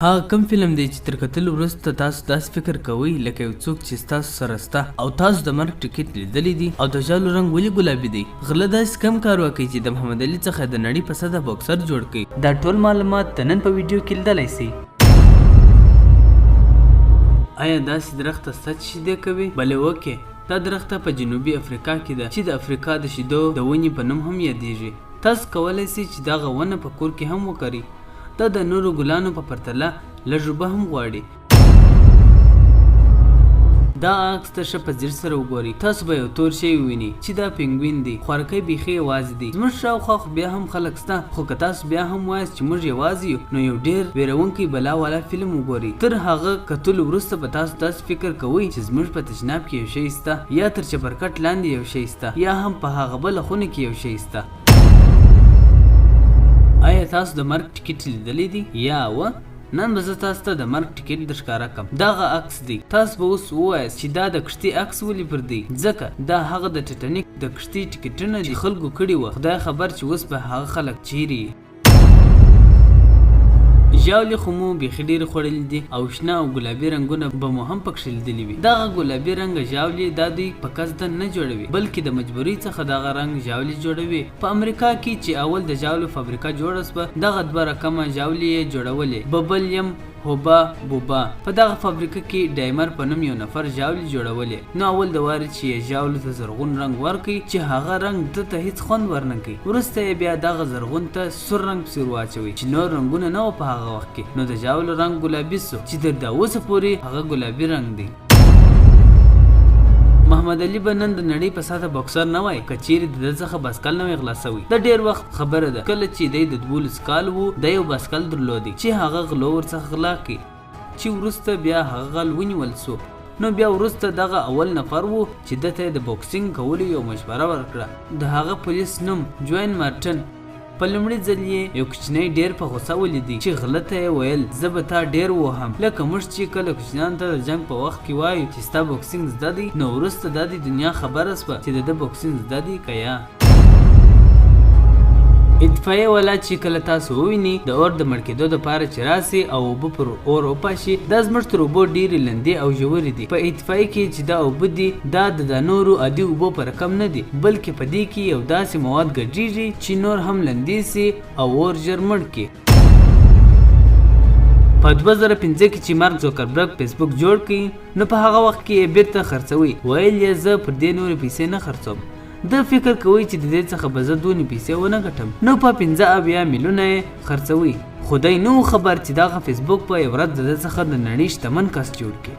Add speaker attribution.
Speaker 1: هغه کوم فلم دی چې تر کتلو وروسته تاسو داسې فکر کوئ لکه یو څوک چې ستاسو سره سته او تاسو د مرګ ټکټ لیدلی دی او د ژاولو رنګ ولې ګلابي دی؟ غله داسې کم کار وکړي چې د محمد علي څخه د نړۍ په سطحه بوکسر جوړ کړي. دا ټول معلومات د نن په ویډیو کې لیدلی سئ. آیا داسې درخت شته چې شیدې کوي؟ بلې وکې، دا درخت په جنوبي افریقا کې ده چې د افریقا د شیدو د ونې په نوم هم یادیږي. تاسو کولی سئ چې دغه ونه په کور کې هم وکرئ. دا د نورو ګلانو په پرتله لږ اوبه هم غواړي. دا عکس ته ښه په ځیر سره وګورئ. تاسو به یو تور شی ووینئ چې دا پینګوین دی. خوارکی بیخي یوازې دی. زموږ شاوخوا خو بیا هم خلک شته، خو که تاسو بیا هم وایاست چې موږ یوازې یو، نو یو ډېر ویرونکی بلا والا فلم وګورئ. تر هغه کتلو وروسته به تاسو داسې فکر کوئ چې زموږ په تشناب کې یو شی شته، یا تر چپرکټ لاندې یو شی شته، یا هم په هغه بله خونه کې یو شی شته. آیا تاسو د مرګ ټکټ لیدلی دی؟ یا و نن به زه تاسو ته د مرګ ټکټ درښکاره کړم. دغه عکس دی. تاسو به اوس ووایاست چې دا د کښتۍ عکس ولې پر دی؟ ځکه دا هغه د ټیټانیک د کښتۍ ټکټونه دي خلکو کړي وه. خدای خبر چې اوس به هغه خلک چیرې. ژاولې خو مو بیخي ډېرې خوړلي دي او شنه او ګلابي رنګونه به مو هم پکښې لیدلي وي. دغه ګلابي رنګه ژاولې دا دوی په قصدا نه جوړوي، بلکې د مجبورۍ څخه دغه رنګ ژاولې جوړوي. په امریکا کې چې اول د ژاولو فابریکه جوړه سوه، دغه دوه رقمه ژاولې یې جوړولې: ببلیوم، هوبا، بوبا. په دغه فابریکه کې ډایمر په نوم یو نفر ژاولې جوړولې. نو اول د وارې چې یې ژاولو ته زرغون رنګ ورکړي چې هغه رنګ ده ته هیڅ خوند ورنه کوي. وروسته یې بیا دغه زرغون ته سور رنګ پسې واچوي چې نور رنګونه نه وه په هغه وخت کې. نو د ژاولو رنګ ګلابي سو چې تر دا اوسه پورې هغه ګلابي رنګ دی. محمد علي به نن د نړۍ په سطحه بوکسر نه وای که چیرې د ده څخه باسکل نه وای غلا سوی. د ډېر وخت خبره ده کله چې دی د 12 کال و، دی یو باسکل درلودی چې هغه غلو ورڅخه غلا کړي، چې وروسته بیا هغه غل ونیول سو. نو بیا وروسته دغه اول نفر و چې ده ته د بوکسینګ کولو یو مشوره ورکړه. د هغه پولیس نوم جوین مارټن. په لومړي ځل یې یو کوچنی ډېر په غوسه ولیدی چې غله ته یې ویل زه به تا ډېر وهم، لکه موږ چې کله کوچنیانو ته د جنګ په وخت کې وایو چې ستا بوکسینګ زده دی. نو وروسته دا د دنیا خبره سوه چې د ده بوکسینګ زده دی که یا. اطفایه والا چې کله تاسو ووینئ د اور د مړ کېدو دپاره چې راسي او اوبه پر اور وپاشي، دا زموږ تر اوبو ډېرې لندې او ژورې دي. په اطفایه کې چې دا اوبه دي، دا د نورو عادي اوبو په رقم نه دي، بلکې په دې کې یو داسې مواد ګډېږي چې نور هم لندې سي او اور ژر مړ کړي. په 2015 کې چې مارک زوکربرګ فیسبوک جوړ کړي، نو په هغه وخت کې یې بیرته خرڅوي. ویل یې زه پر دې نورې پیسې نه خرڅوم. د فکر کوي چې د دې څخه به زه دونې پیسې ونه ګټم. نو په 15 میلیونه یې خرڅوي. خو دی نه و خبر چې دغه فیسبوک په یو ورځ د ده څخه د نړۍ شتمن کس جوړ کړي.